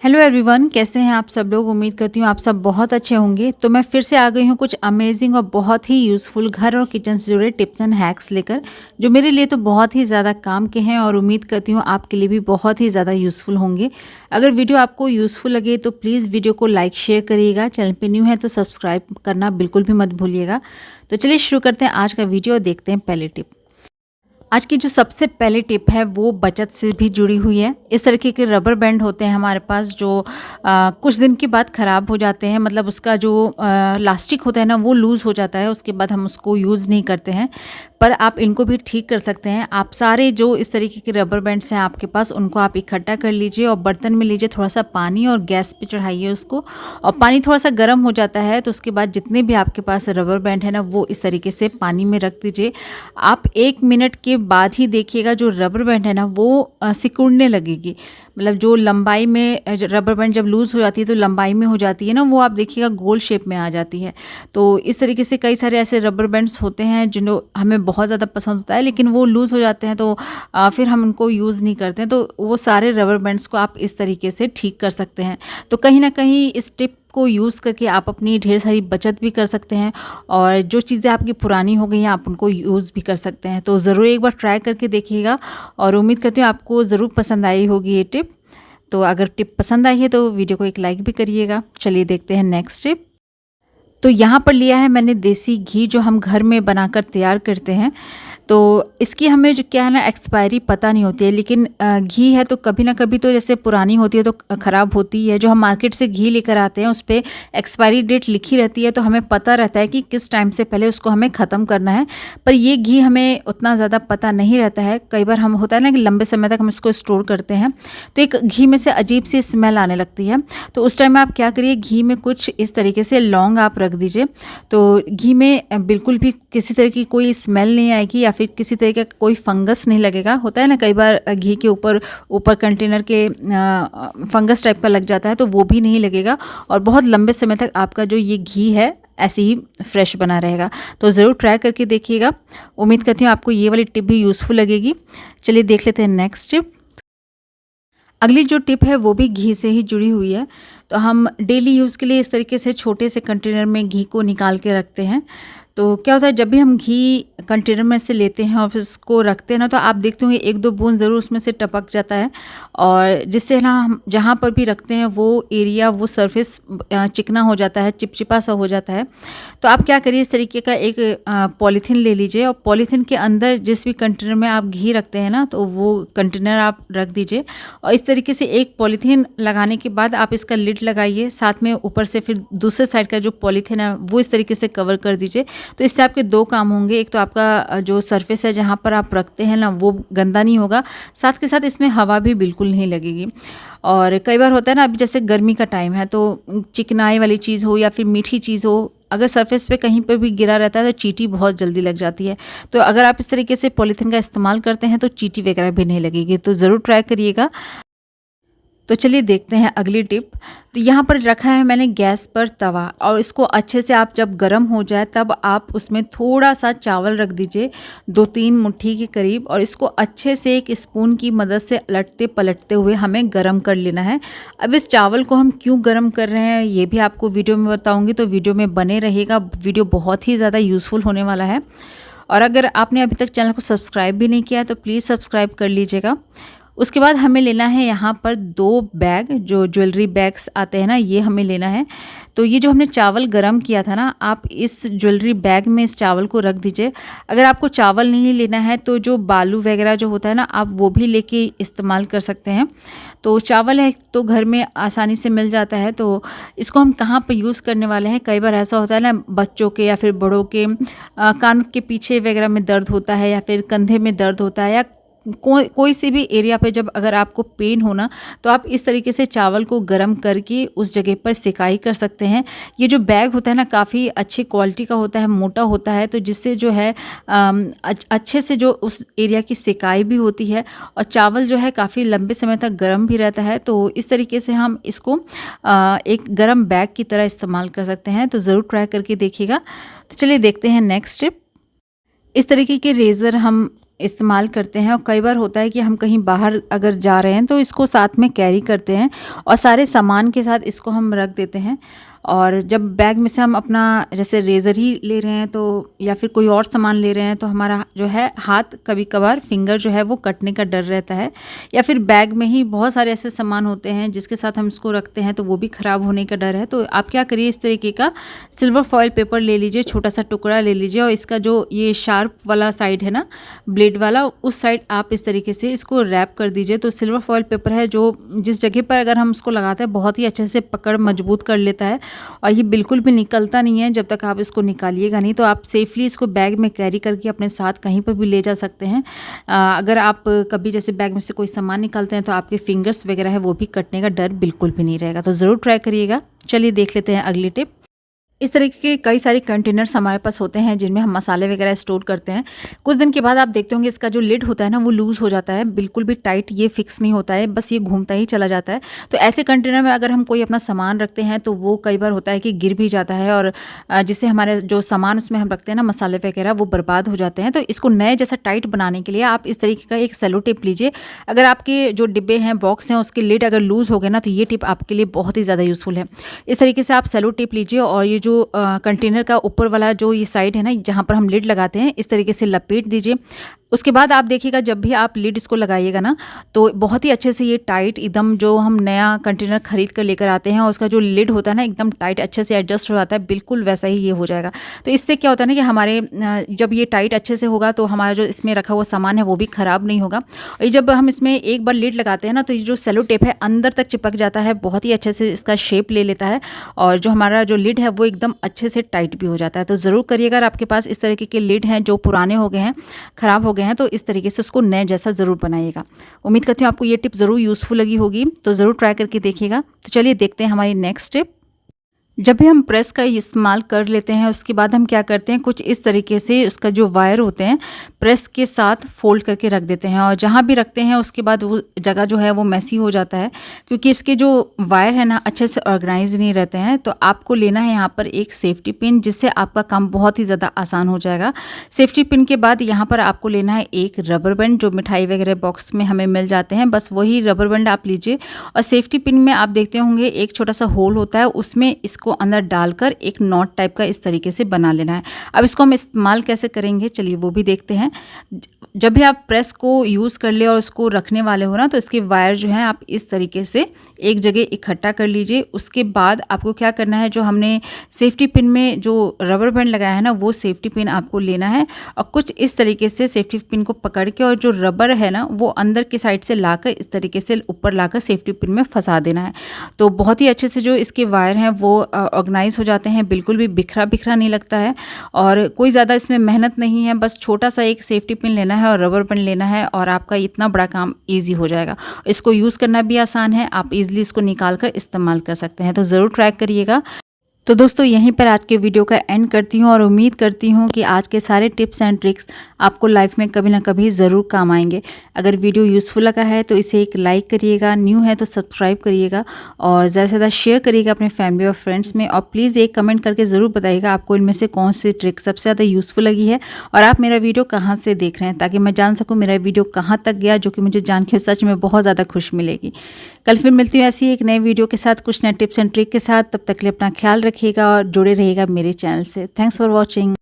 Hello everyone, कैसे हैं आप सब लोग। उम्मीद करती हूँ आप सब बहुत अच्छे होंगे। तो मैं फिर से आ गई हूँ कुछ अमेजिंग और बहुत ही यूज़फुल घर और किचन से जुड़े टिप्स एंड हैक्स लेकर, जो मेरे लिए तो बहुत ही ज़्यादा काम के हैं और उम्मीद करती हूँ आपके लिए भी बहुत ही ज़्यादा यूज़फुल होंगे। अगर वीडियो आपको यूज़फुल लगे तो प्लीज़ वीडियो को लाइक शेयर करिएगा। चैनल पे न्यू है तो सब्सक्राइब करना बिल्कुल भी मत भूलिएगा। तो चलिए शुरू करते हैं आज का वीडियो और देखते हैं पहले टिप। आज की जो सबसे पहली टिप है वो बचत से भी जुड़ी हुई है। इस तरीके के रबर बैंड होते हैं हमारे पास जो कुछ दिन के बाद ख़राब हो जाते हैं, मतलब उसका जो लास्टिक होता है ना वो लूज़ हो जाता है, उसके बाद हम उसको यूज़ नहीं करते हैं। पर आप इनको भी ठीक कर सकते हैं। आप सारे जो इस तरीके के रबर बैंड्स हैं आपके पास, उनको आप इकट्ठा कर लीजिए और बर्तन में लीजिए थोड़ा सा पानी और गैस पे चढ़ाइए उसको। और पानी थोड़ा सा गर्म हो जाता है तो उसके बाद जितने भी आपके पास रबर बैंड है ना वो इस तरीके से पानी में रख दीजिए। आप 1 मिनट के बाद ही देखिएगा जो रबर बैंड है ना वो सिकुड़ने लगेगी। मतलब जो लंबाई में रबर बैंड जब लूज़ हो जाती है तो लंबाई में हो जाती है ना, वो आप देखिएगा गोल शेप में आ जाती है। तो इस तरीके से कई सारे ऐसे रबर बैंड्स होते हैं जिन्हों हमें बहुत ज़्यादा पसंद होता है, लेकिन वो लूज़ हो जाते हैं तो फिर हम उनको यूज़ नहीं करते हैं। तो वो सारे रबर बैंड्स को आप इस तरीके से ठीक कर सकते हैं। तो कहीं ना कहीं इस टिप को यूज़ करके आप अपनी ढेर सारी बचत भी कर सकते हैं और जो चीज़ें आपकी पुरानी हो गई हैं आप उनको यूज़ भी कर सकते हैं। तो ज़रूर एक बार ट्राई करके देखिएगा और उम्मीद करती हूँ आपको ज़रूर पसंद आई होगी ये टिप। तो अगर टिप पसंद आई है तो वीडियो को एक लाइक भी करिएगा। चलिए देखते हैं नेक्स्ट टिप। तो यहाँ पर लिया है मैंने देसी घी, जो हम घर में बनाकर तैयार करते हैं। तो इसकी हमें जो क्या है ना एक्सपायरी पता नहीं होती है, लेकिन घी है तो कभी ना कभी तो जैसे पुरानी होती है तो ख़राब होती है। जो हम मार्केट से घी लेकर आते हैं उस पर एक्सपायरी डेट लिखी रहती है, तो हमें पता रहता है कि किस टाइम से पहले उसको हमें ख़त्म करना है। पर ये घी हमें उतना ज़्यादा पता नहीं रहता है। कई बार हम होता है ना कि लंबे समय तक हम इसको स्टोर करते हैं तो एक घी में से अजीब सी स्मेल आने लगती है। तो उस टाइम में आप क्या करिए, घी में कुछ इस तरीके से लौंग आप रख दीजिए। तो घी में बिल्कुल भी किसी तरह की कोई स्मेल नहीं आएगी या फिर किसी तरह का कोई फंगस नहीं लगेगा। होता है ना कई बार घी के ऊपर कंटेनर के फंगस टाइप का लग जाता है, तो वो भी नहीं लगेगा और बहुत लंबे समय तक आपका जो ये घी है ऐसे ही फ्रेश बना रहेगा। तो ज़रूर ट्राई करके देखिएगा। उम्मीद करती हूँ आपको ये वाली टिप भी यूज़फुल लगेगी। चलिए देख लेते हैं नेक्स्ट टिप। अगली जो टिप है वो भी घी से ही जुड़ी हुई है। तो हम डेली यूज़ के लिए इस तरीके से छोटे से कंटेनर में घी को निकाल के रखते हैं। तो क्या होता है, जब भी हम घी कंटेनर में से लेते हैं और फिर उसको रखते हैं ना, तो आप देखते होंगे 1-2 बूंद ज़रूर उसमें से टपक जाता है और जिससे ना हम जहाँ पर भी रखते हैं वो एरिया, वो सरफेस चिकना हो जाता है, चिपचिपा सा हो जाता है। तो आप क्या करिए, इस तरीके का एक पॉलीथीन ले लीजिए और पॉलीथीन के अंदर जिस भी कंटेनर में आप घी रखते हैं ना तो वो कंटेनर आप रख दीजिए और इस तरीके से एक पॉलीथीन लगाने के बाद आप इसका लिड लगाइए, साथ में ऊपर से फिर दूसरे साइड का जो पॉलीथीन है वो इस तरीके से कवर कर दीजिए। तो इससे आपके 2 काम होंगे। एक तो आपका जो सरफेस है जहाँ पर आप रखते हैं ना वो गंदा नहीं होगा, साथ के साथ इसमें हवा भी बिल्कुल नहीं लगेगी। और कई बार होता है ना, अभी जैसे गर्मी का टाइम है तो चिकनाई वाली चीज़ हो या फिर मीठी चीज़ हो, अगर सरफेस पे कहीं पे भी गिरा रहता है तो चींटी बहुत जल्दी लग जाती है। तो अगर आप इस तरीके से पॉलीथीन का इस्तेमाल करते हैं तो चींटी वगैरह भी नहीं लगेगी। तो ज़रूर ट्राई करिएगा। तो चलिए देखते हैं अगली टिप। तो यहाँ पर रखा है मैंने गैस पर तवा और इसको अच्छे से आप जब गर्म हो जाए तब आप उसमें थोड़ा सा चावल रख दीजिए, 2-3 मुट्ठी के करीब, और इसको अच्छे से एक स्पून की मदद से अलटते पलटते हुए हमें गर्म कर लेना है। अब इस चावल को हम क्यों गर्म कर रहे हैं ये भी आपको वीडियो में बताऊँगी, तो वीडियो में बने रहिएगा। वीडियो बहुत ही ज़्यादा यूज़फुल होने वाला है। और अगर आपने अभी तक चैनल को सब्सक्राइब भी नहीं किया है तो प्लीज़ सब्सक्राइब कर लीजिएगा। उसके बाद हमें लेना है यहाँ पर 2 बैग, जो ज्वेलरी बैग्स आते हैं ना, ये हमें लेना है। तो ये जो हमने चावल गरम किया था ना, आप इस ज्वेलरी बैग में इस चावल को रख दीजिए। अगर आपको चावल नहीं लेना है तो जो बालू वगैरह जो होता है ना, आप वो भी लेके इस्तेमाल कर सकते हैं। तो चावल है तो घर में आसानी से मिल जाता है। तो इसको हम कहाँ पर यूज़ करने वाले हैं, कई बार ऐसा होता है ना बच्चों के या फिर बड़ों के कान के पीछे वगैरह में दर्द होता है या फिर कंधे में दर्द होता है या कोई सी भी एरिया पे जब अगर आपको पेन होना, तो आप इस तरीके से चावल को गर्म करके उस जगह पर सिकाई कर सकते हैं। ये जो बैग होता है ना काफ़ी अच्छी क्वालिटी का होता है, मोटा होता है, तो जिससे जो है अच्छे से जो उस एरिया की सिकाई भी होती है और चावल जो है काफ़ी लंबे समय तक गर्म भी रहता है। तो इस तरीके से हम इसको एक गर्म बैग की तरह इस्तेमाल कर सकते हैं। तो ज़रूर ट्राई करके देखिएगा। तो चलिए देखते हैं नेक्स्ट टिप। इस तरीके के रेज़र हम इस्तेमाल करते हैं और कई बार होता है कि हम कहीं बाहर अगर जा रहे हैं तो इसको साथ में कैरी करते हैं और सारे सामान के साथ इसको हम रख देते हैं। और जब बैग में से हम अपना जैसे रेज़र ही ले रहे हैं तो या फिर कोई और सामान ले रहे हैं तो हमारा जो है हाथ कभी कभार फिंगर जो है वो कटने का डर रहता है, या फिर बैग में ही बहुत सारे ऐसे सामान होते हैं जिसके साथ हम इसको रखते हैं तो वो भी ख़राब होने का डर है। तो आप क्या करिए, इस तरीके का सिल्वर फॉयल पेपर ले लीजिए, छोटा सा टुकड़ा ले लीजिए और इसका जो ये शार्प वाला साइड है ना, ब्लेड वाला, उस साइड आप इस तरीके से इसको रैप कर दीजिए। तो सिल्वर फॉयल पेपर है जो जिस जगह पर अगर हम उसको लगाते हैं बहुत ही अच्छे से पकड़ मजबूत कर लेता है और ये बिल्कुल भी निकलता नहीं है जब तक आप इसको निकालिएगा नहीं। तो आप सेफली इसको बैग में कैरी करके अपने साथ कहीं पर भी ले जा सकते हैं। अगर आप कभी जैसे बैग में से कोई सामान निकालते हैं तो आपके फिंगर्स वगैरह है वो भी कटने का डर बिल्कुल भी नहीं रहेगा। तो ज़रूर ट्राई करिएगा। चलिए देख लेते हैं अगली टिप। इस तरीके के कई सारे कंटेनर्स हमारे पास होते हैं जिनमें हम मसाले वगैरह स्टोर करते हैं। कुछ दिन के बाद आप देखते होंगे इसका जो लिड होता है ना वो लूज़ हो जाता है, बिल्कुल भी टाइट ये फिक्स नहीं होता है, बस ये घूमता ही चला जाता है। तो ऐसे कंटेनर में अगर हम कोई अपना सामान रखते हैं तो वो कई बार होता है कि गिर भी जाता है और जिससे हमारे जो सामान उसमें हम रखते हैं ना मसाले वगैरह वो बर्बाद हो जाते हैं। तो इसको नए जैसा टाइट बनाने के लिए आप इस तरीके का एक सेलो टेप लीजिए। अगर आपके जो डिब्बे हैं, बॉक्स हैं, उसके लिड अगर लूज़ हो गए ना तो ये टिप आपके लिए बहुत ही ज़्यादा यूज़फुल है। इस तरीके से आप सेलो टेप लीजिए और ये जो कंटेनर का ऊपर वाला जो ये साइड है ना जहाँ पर हम लिड लगाते हैं इस तरीके से लपेट दीजिए। उसके बाद आप देखिएगा जब भी आप लिड इसको लगाइएगा ना तो बहुत ही अच्छे से ये टाइट एकदम, जो हम नया कंटेनर खरीद कर लेकर आते हैं और उसका जो लिड होता है ना एकदम टाइट अच्छे से एडजस्ट हो जाता है, बिल्कुल वैसा ही ये हो जाएगा। तो इससे क्या होता है ना कि हमारे जब ये टाइट अच्छे से होगा तो हमारा जो इसमें रखा हुआ सामान है वो भी ख़राब नहीं होगा। और जब हम इसमें एक बार लिड लगाते हैं ना तो ये जो सेलो टेप है अंदर तक चिपक जाता है, बहुत ही अच्छे से इसका शेप ले लेता है और जो हमारा जो लिड है वो एकदम अच्छे से टाइट भी हो जाता है। तो ज़रूर करिएगा। अगर आपके पास इस तरीके के लिड हैं जो पुराने हो गए हैं, ख़राब हो गए हैं, तो इस तरीके से उसको नए जैसा ज़रूर बनाइएगा। उम्मीद करती हूँ आपको ये टिप ज़रूर यूज़फुल लगी होगी, तो ज़रूर ट्राई करके देखिएगा। तो चलिए देखते हैं हमारी नेक्स्ट टिप। जब भी हम प्रेस का इस्तेमाल कर लेते हैं उसके बाद हम क्या करते हैं, कुछ इस तरीके से उसका जो वायर होते हैं प्रेस के साथ फोल्ड करके रख देते हैं और जहाँ भी रखते हैं उसके बाद वो जगह जो है वो मैसी हो जाता है क्योंकि इसके जो वायर है ना अच्छे से ऑर्गेनाइज नहीं रहते हैं। तो आपको लेना है यहाँ पर एक सेफ्टी पिन जिससे आपका काम बहुत ही ज़्यादा आसान हो जाएगा। सेफ्टी पिन के बाद यहाँ पर आपको लेना है एक रबर बैंड जो मिठाई वगैरह बॉक्स में हमें मिल जाते हैं, बस वही रबर बैंड आप लीजिए और सेफ्टी पिन में आप देखते होंगे एक छोटा सा होल होता है, उसमें इसको अंदर डालकर एक नॉट टाइप का इस तरीके से बना लेना है। अब इसको हम इस्तेमाल कैसे करेंगे चलिए वो भी देखते हैं। जब भी आप प्रेस को यूज़ कर ले और उसको रखने वाले हो ना तो इसके वायर जो है आप इस तरीके से एक जगह इकट्ठा कर लीजिए। उसके बाद आपको क्या करना है, जो हमने सेफ्टी पिन में जो रबर बैंड लगाया है ना वो सेफ्टी पिन आपको लेना है और कुछ इस तरीके से सेफ्टी पिन को पकड़ के और जो रबर है ना वो अंदर की साइड से लाकर इस तरीके से ऊपर लाकर सेफ्टी पिन में फंसा देना है। तो बहुत ही अच्छे से जो इसके वायर हैं वो ऑर्गेनाइज हो जाते हैं, बिल्कुल भी बिखरा बिखरा नहीं लगता है और कोई ज़्यादा इसमें मेहनत नहीं है। बस छोटा सा एक सेफ्टी पिन लेना है और रबर बैंड लेना है और आपका इतना बड़ा काम इजी हो जाएगा। इसको यूज़ करना भी आसान है, आप इजीली इसको निकाल कर इस्तेमाल कर सकते हैं। तो ज़रूर ट्राई करिएगा। तो दोस्तों यहीं पर आज के वीडियो का एंड करती हूँ और उम्मीद करती हूँ कि आज के सारे टिप्स एंड ट्रिक्स आपको लाइफ में कभी ना कभी ज़रूर काम आएंगे। अगर वीडियो यूज़फुल लगा है तो इसे एक लाइक करिएगा, न्यू है तो सब्सक्राइब करिएगा और ज़्यादा से ज़्यादा शेयर करिएगा अपने फैमिली और फ्रेंड्स में। और प्लीज़ एक कमेंट करके ज़रूर बताइएगा आपको इनमें से कौन सी ट्रिक सबसे ज़्यादा यूज़फुल लगी है और आप मेरा वीडियो कहाँ से देख रहे हैं, ताकि मैं जान सकूँ मेरा वीडियो कहाँ तक गया, जो कि मुझे जान के सच में बहुत ज़्यादा खुशी मिलेगी। कल फिर मिलती हूँ ऐसी एक नए वीडियो के साथ, कुछ नए टिप्स एंड ट्रिक के साथ। तब तक के लिए अपना ख्याल रखिएगा और जुड़े रहिएगा मेरे चैनल से। Thanks for watching.